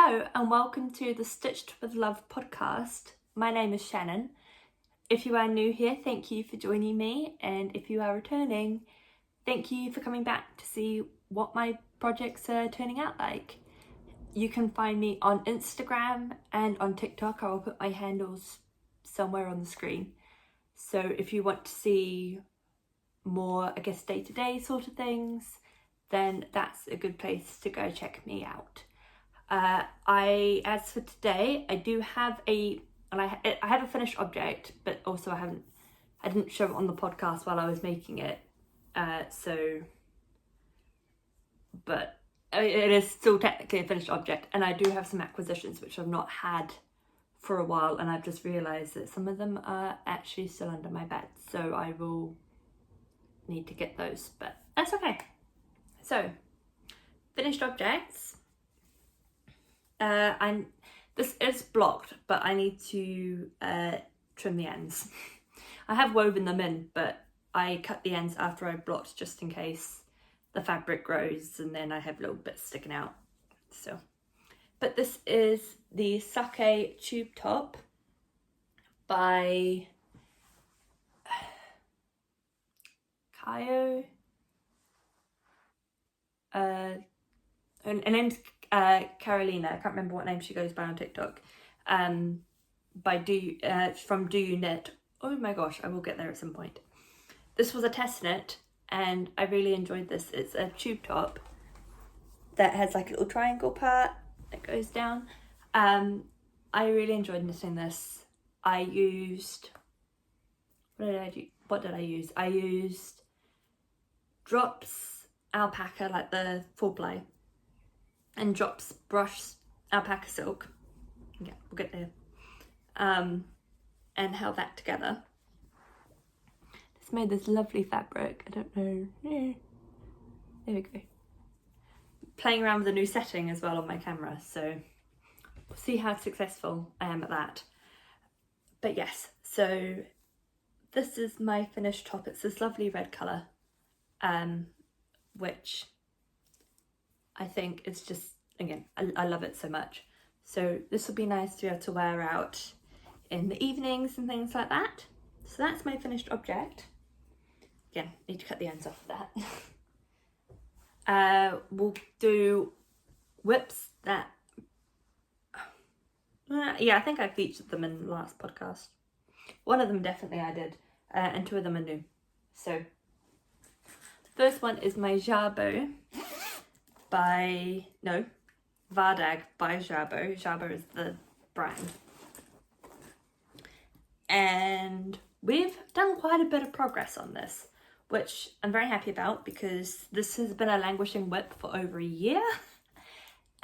Hello and welcome to the Stitched with Love podcast. My name is Shannon. If you are new here, thank you for joining me, and if you are returning, thank you for coming back to see what my projects are turning out like. You can find me on Instagram and on TikTok. I will put my handles somewhere on the screen. So if you want to see more, I guess, day-to-day sort of things, then that's a good place to go check me out. As for today, I do have I have a finished object, but also I didn't show it on the podcast while I was making it. But it is still technically a finished object, and I do have some acquisitions which I've not had for a while, and I've just realised that some of them are actually still under my bed, so I will need to get those, but that's okay. So, finished objects. This is blocked, but I need to trim the ends. I have woven them in, but I cut the ends after I blocked just in case the fabric grows and then I have little bits sticking out. So, but this is the Sake tube top by Kayo. Her name's Carolina. I can't remember what name she goes by on TikTok. From Do You Knit. Oh my gosh, I will get there at some point. This was a test knit and I really enjoyed this. It's a tube top that has like a little triangle part that goes down. I really enjoyed knitting this. I used, what did I use? I used Drops alpaca, like the 4-ply, and Drops brushed alpaca silk. Yeah, we'll get there. And held that together. It's made this lovely fabric. I don't know. Yeah. There we go. Playing around with a new setting as well on my camera, so we'll see how successful I am at that. But yes, so this is my finished top. It's this lovely red colour, which I think is just, again, I love it so much. So this will be nice to be able to wear out in the evenings and things like that. So that's my finished object. Again, need to cut the ends off of that. We'll do whips that, yeah, I think I featured them in the last podcast. One of them definitely I did, and 2 of them are new. So the first one is my Jabot Vardag by Jabot. Jabot is the brand. And we've done quite a bit of progress on this, which I'm very happy about because this has been a languishing whip for over a year.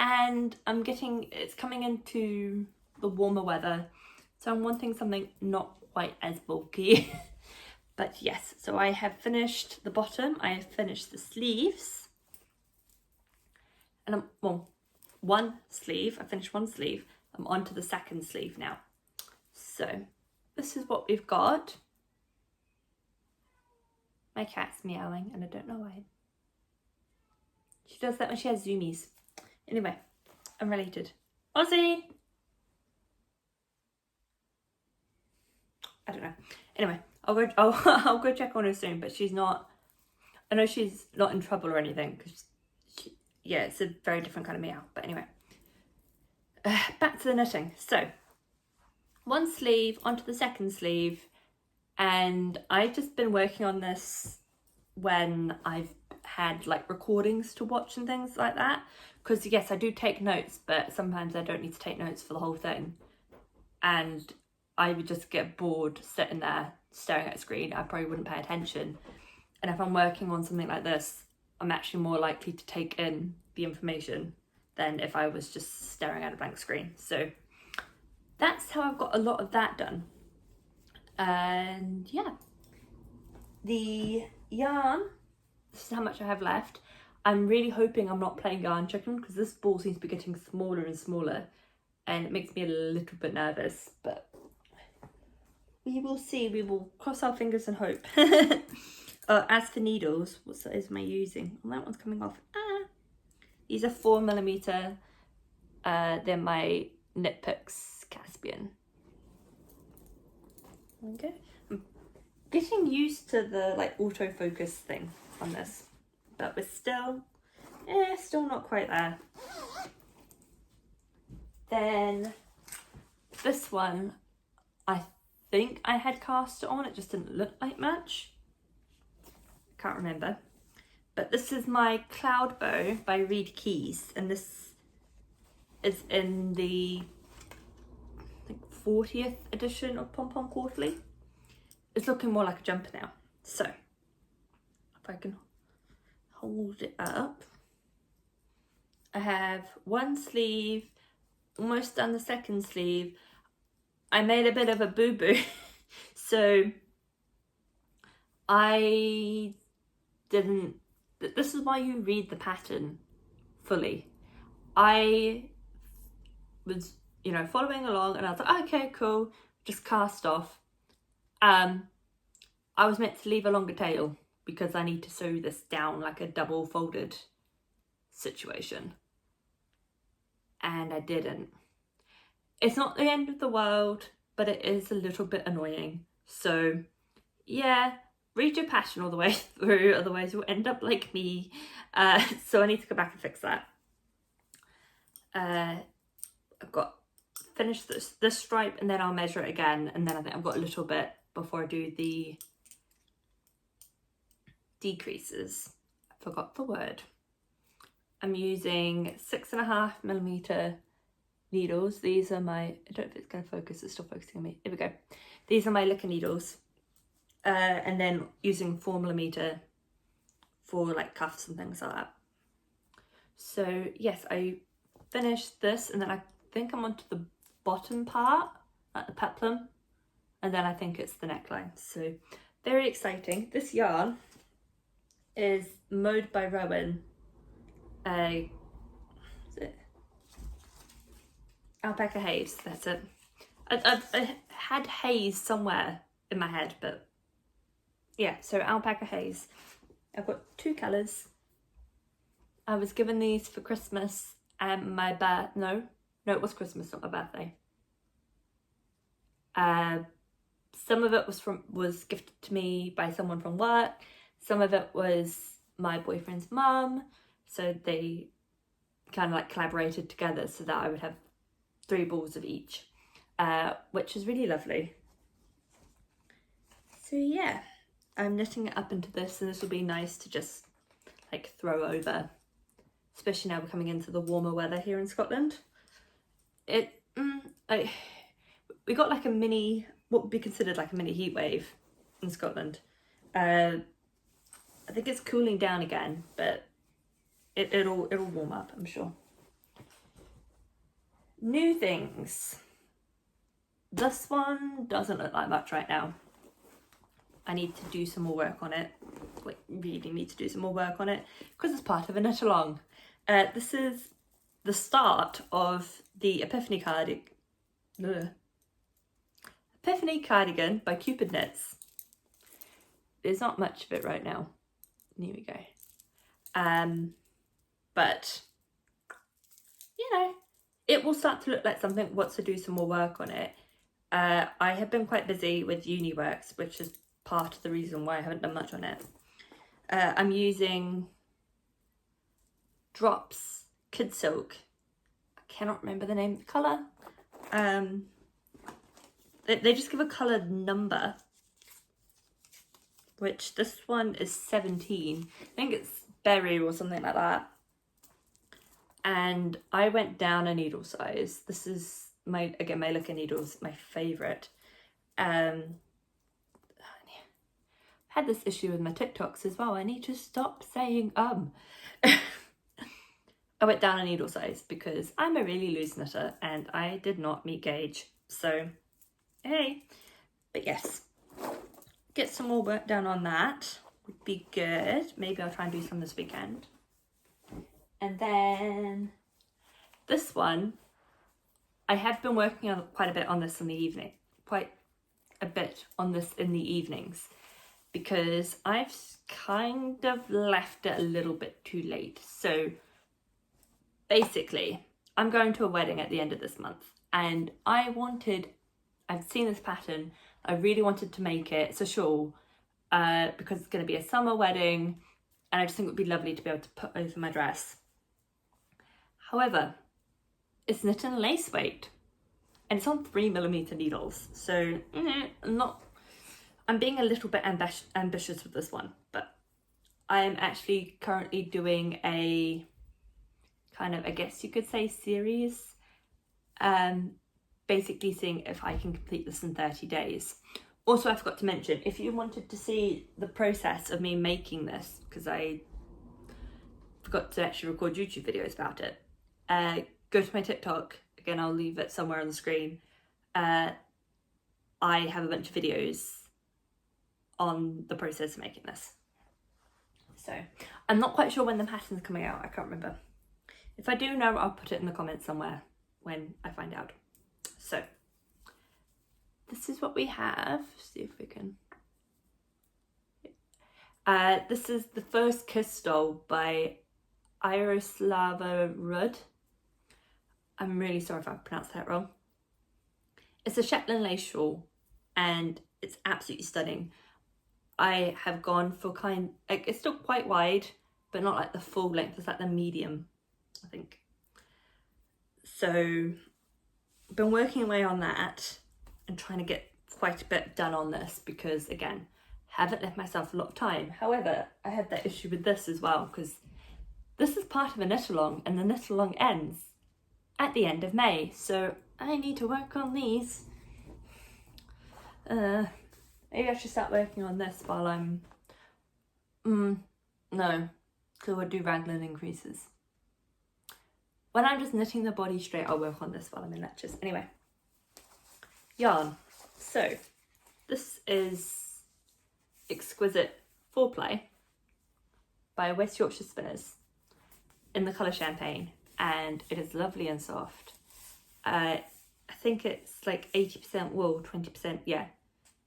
And it's coming into the warmer weather, so I'm wanting something not quite as bulky. But yes, so I have finished the bottom, I have finished the sleeves. And one sleeve, I finished one sleeve, I'm on to the second sleeve now. So this is what we've got. My cat's meowing and I don't know why. She does that when she has zoomies. Anyway, I'm related. Ozzy! I don't know. Anyway, I'll go check on her soon, but she's not, I know she's not in trouble or anything, because yeah, it's a very different kind of meow. But anyway, back to the knitting. So, one sleeve onto the second sleeve, and I've just been working on this when I've had like recordings to watch and things like that. Because yes, I do take notes, but sometimes I don't need to take notes for the whole thing. And I would just get bored sitting there staring at a screen. I probably wouldn't pay attention. And if I'm working on something like this, I'm actually more likely to take in the information than if I was just staring at a blank screen. So that's how I've got a lot of that done. And yeah, the yarn, this is how much I have left. I'm really hoping I'm not playing yarn chicken because this ball seems to be getting smaller and smaller and it makes me a little bit nervous, but we will see. We will cross our fingers and hope. As for needles, what size am I using? Well, that one's coming off. These are 4mm They're my Knit Picks Caspian. Okay, I'm getting used to the like autofocus thing on this, but we're still not quite there. Then this one, I think I had cast it on, it just didn't look like much. Can't remember. But this is my Cloud Bow by Reed Keys, and this is in the I think 40th edition of Pom Pom Quarterly. It's looking more like a jumper now. So if I can hold it up, I have one sleeve, almost done the second sleeve. I made a bit of a boo-boo, so I didn't, this is why you read the pattern fully. I was, you know, following along and I was like, okay, cool, just cast off. I was meant to leave a longer tail because I need to sew this down like a double folded situation. And I didn't. It's not the end of the world, but it is a little bit annoying. So yeah, read your pattern all the way through, otherwise you'll end up like me. So I need to go back and fix that. I've got finished this stripe, and then I'll measure it again, and then I think I've got a little bit before I do the decreases. I forgot the word. I'm using 6.5mm needles. These are my, I don't know if it's going to focus, it's still focusing on me. Here we go. These are my liquor needles. And then using 4mm for like cuffs and things like that. So yes, I finished this, and then I think I'm onto the bottom part, like the peplum, and then I think it's the neckline. So very exciting. This yarn is Mode by Rowan. Is it Alpaca Haze? That's it. I had haze somewhere in my head, but yeah, so Alpaca Haze. I've got 2 colours. I was given these for Christmas and my no, it was Christmas, not my birthday. Some of it was gifted to me by someone from work. Some of it was my boyfriend's mum. So they kind of like collaborated together so that I would have 3 balls of each, which is really lovely. So yeah, I'm knitting it up into this, and this will be nice to just like throw over, especially now we're coming into the warmer weather here in Scotland. We got like a mini, what would be considered like a mini heat wave in Scotland. I think it's cooling down again, but it'll warm up, I'm sure. New things. This one doesn't look like much right now. I need to do some more work on it. Like, really need to do some more work on it because it's part of a knit-along. This is the start of the Epiphany cardigan by Cupid Knits. There's not much of it right now. Here we go. But you know, it will start to look like something once I do some more work on it. I have been quite busy with uni works, which is part of the reason why I haven't done much on it. I'm using Drops Kid Silk. I cannot remember the name of the colour. They just give a coloured number, which this one is 17. I think it's berry or something like that. And I went down a needle size. This is my liquor needles, my favourite. I've had this issue with my TikToks as well. I need to stop saying I went down a needle size because I'm a really loose knitter and I did not meet gauge. So, hey. But yes, get some more work done on that would be good. Maybe I'll try and do some this weekend. And then this one, I have been working on quite a bit on this in the evenings, because I've kind of left it a little bit too late. So basically, I'm going to a wedding at the end of this month, and I've seen this pattern, I really wanted to make it. It's a shawl, because it's going to be a summer wedding, and I just think it would be lovely to be able to put over my dress. However, it's knit and lace weight, and it's on 3mm needles, so I'm being a little bit ambitious with this one, but I'm actually currently doing a kind of, I guess you could say, series, basically seeing if I can complete this in 30 days. Also, I forgot to mention, if you wanted to see the process of me making this, because I forgot to actually record YouTube videos about it, go to my TikTok. Again, I'll leave it somewhere on the screen. I have a bunch of videos on the process of making this. So I'm not quite sure when the pattern's coming out, I can't remember. If I do know, I'll put it in the comments somewhere when I find out. So this is what we have. See if we can. This is the first Kiss doll by Iroslava Rudd. I'm really sorry if I pronounced that wrong. It's a Shetland lace shawl, and it's absolutely stunning. I have gone for it's still quite wide, but not like the full length. It's like the medium, I think. So I've been working away on that and trying to get quite a bit done on this, because again, haven't left myself a lot of time. However, I had that issue with this as well, because this is part of a knit-along, and the knit-along ends at the end of May, so I need to work on these. Maybe I should start working on this while I'm... no, so I'll do raglan increases. When I'm just knitting the body straight, I'll work on this while I'm in lectures. Anyway, yarn. So this is Exquisite Foreplay by West Yorkshire Spinners in the colour Champagne, and it is lovely and soft. I think it's like 80% wool, 20%, yeah,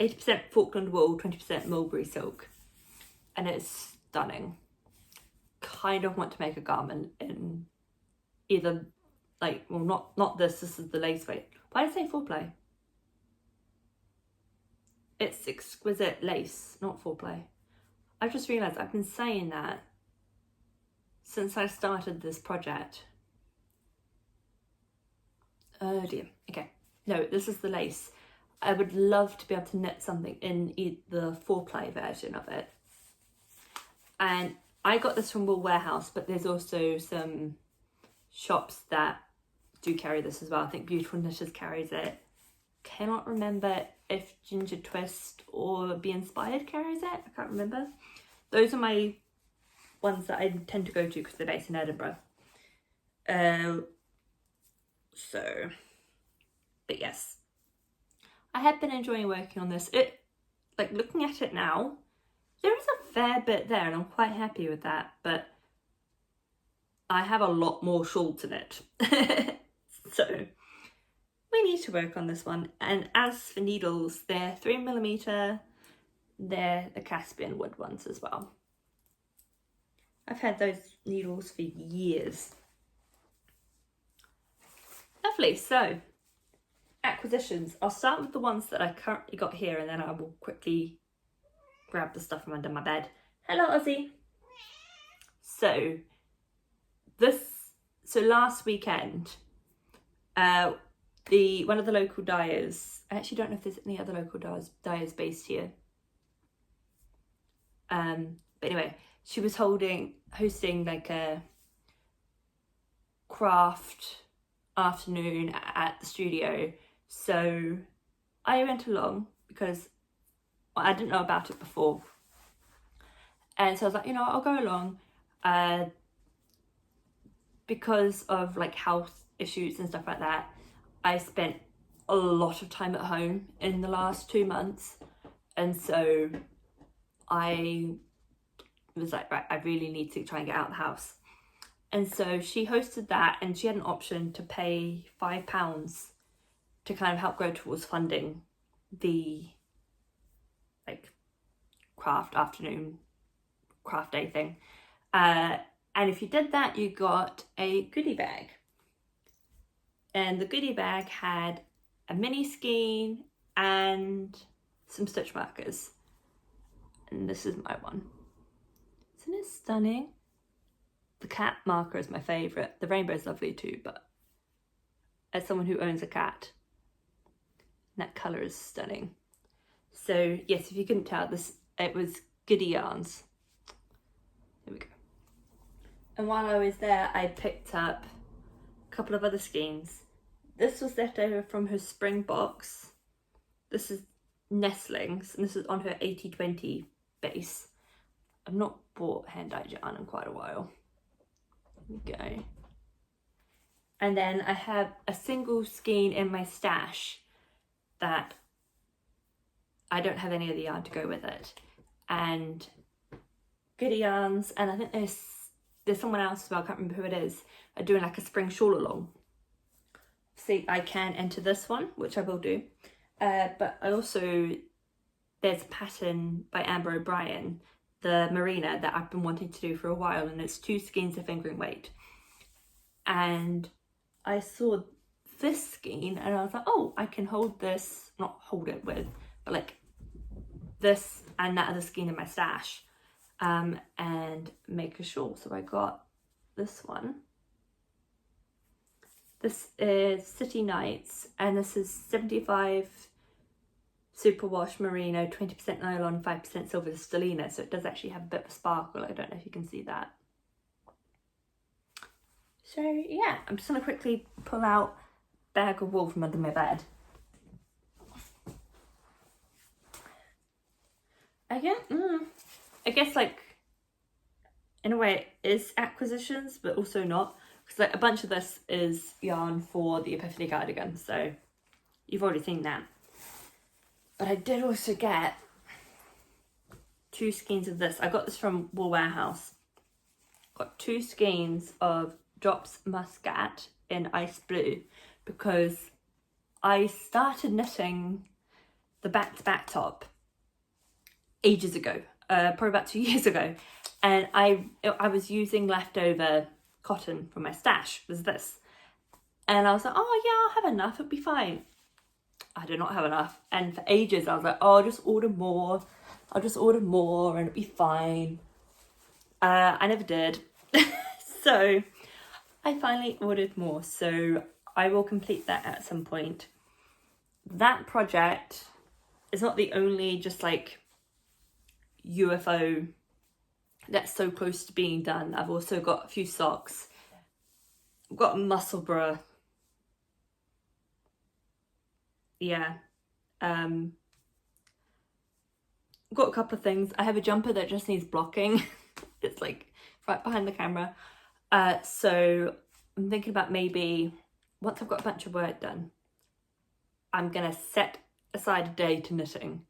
80% Falkland wool, 20% mulberry silk, and it's stunning. Kind of want to make a garment in either, like, well, not this is the lace weight. Why did I say Foreplay? It's Exquisite Lace, not Foreplay. I've just realised I've been saying that since I started this project. Oh dear. Okay. No, this is the lace. I would love to be able to knit something in the Foreplay version of it. And I got this from Wool Warehouse, but there's also some shops that do carry this as well. I think Beautiful Knitters carries it. Cannot remember if Ginger Twist or Be Inspired carries it. I can't remember. Those are my ones that I tend to go to because they're based in Edinburgh. But yes, I have been enjoying working on this. Like, looking at it now, there is a fair bit there, and I'm quite happy with that, but I have a lot more shawl to knit. So we need to work on this one. And as for needles, they're 3mm, they're the Caspian wood ones as well. I've had those needles for years. Lovely. So acquisitions, I'll start with the ones that I currently got here, and then I will quickly grab the stuff from under my bed. Hello, Ozzy. So last weekend, one of the local dyers, I actually don't know if there's any other local dyers based here. But anyway, she was hosting like a craft afternoon at the studio. So I went along because I didn't know about it before. And so I was like, I'll go along because of like health issues and stuff like that. I spent a lot of time at home in the last 2 months. And so I was like, right, I really need to try and get out of the house. And so she hosted that, and she had an option to pay £5 to kind of help go towards funding the like craft day thing. And if you did that, you got a goodie bag. and the goodie bag had a mini skein and some stitch markers. And this is my one. Isn't it stunning? The cat marker is my favourite. The rainbow is lovely too, but as someone who owns a cat, that colour is stunning. So yes, if you couldn't tell, it was Goody Yarns. There we go. And while I was there, I picked up a couple of other skeins. This was left over from her spring box. This is Nestlings, and this is on her 80/20 base. I've not bought hand-dyed yarn in quite a while. There we go. And then I have a single skein in my stash that I don't have any of the yarn to go with it. And Goody Yarns, and I think there's someone else as well, I can't remember who it is, are doing like a spring shawl along. See, I can enter this one, which I will do. But I also, there's a pattern by Amber O'Brien, the Marina, that I've been wanting to do for a while, and it's 2 skeins of fingering weight. And I saw this skein and I was like, oh, I can hold this, not hold it with, but like this and that other skein in my stash, and make a shawl. So I got this one. This is City Nights, and this is 75 superwash merino, 20% nylon, 5% silver stellina, so it does actually have a bit of a sparkle. I don't know if you can see that. So yeah, I'm just gonna quickly pull out a bag of wool from under my bed. I guess like in a way it is acquisitions, but also not, because like a bunch of this is yarn for the Epiphany cardigan, so you've already seen that. But I did also get 2 skeins of this. I got this from Wool Warehouse. Got 2 skeins of Drops Muscat in ice blue, because I started knitting the back-to-back top ages ago, probably about 2 years ago, and I was using leftover cotton from my stash, was this, and I was like, oh yeah, I'll have enough, it'll be fine. I did not have enough, and for ages I was like, oh, I'll just order more and it'll be fine. I never did. So I finally ordered more, so I will complete that at some point. That project is not the only just like UFO that's so close to being done. I've also got a few socks. I've got a Musselburgh. Yeah. I've got a couple of things. I have a jumper that just needs blocking. It's like right behind the camera. So I'm thinking about maybe once I've got a bunch of work done, I'm gonna set aside a day to knitting.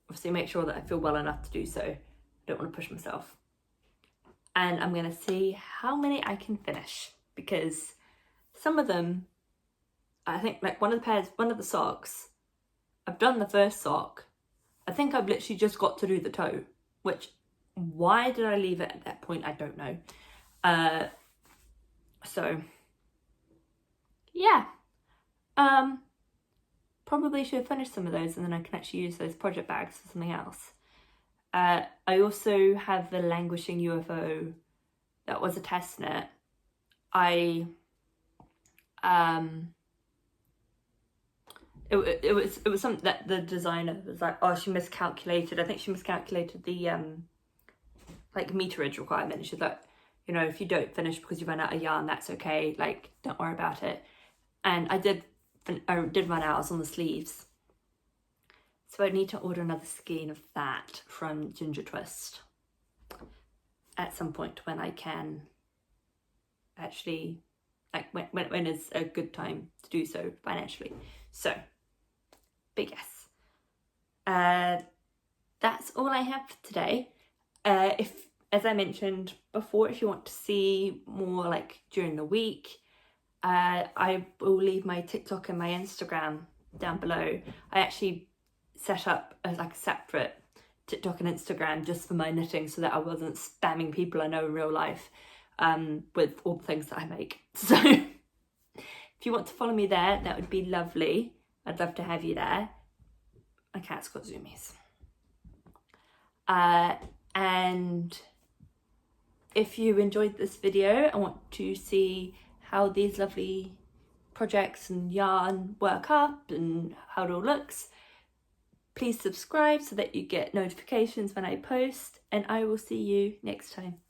Obviously make sure that I feel well enough to do so. I don't want to push myself. And I'm gonna see how many I can finish, because some of them, I think like one of the socks, I've done the first sock. I think I've literally just got to do the toe, which, why did I leave it at that point? I don't know. So yeah, probably should finish some of those, and then I can actually use those project bags for something else. I also have the Languishing UFO that was a test knit. It was something that the designer was like, oh, she miscalculated. I think she miscalculated the like meterage requirement. She's like, you know, if you don't finish because you run out of yarn, that's okay. Like, don't worry about it. And I did run out. I was on the sleeves, so I need to order another skein of that from Ginger Twist at some point when I can actually, like, when is a good time to do so financially. So, but yes, that's all I have for today. If, as I mentioned before, if you want to see more like during the week, I will leave my TikTok and my Instagram down below. I actually set up as like a separate TikTok and Instagram just for my knitting, so that I wasn't spamming people I know in real life with all the things that I make. So if If you want to follow me there, that would be lovely. I'd love to have you there. My cat's got zoomies. And if you enjoyed this video and want to see how these lovely projects and yarn work up and how it all looks, please subscribe so that you get notifications when I post, and I will see you next time.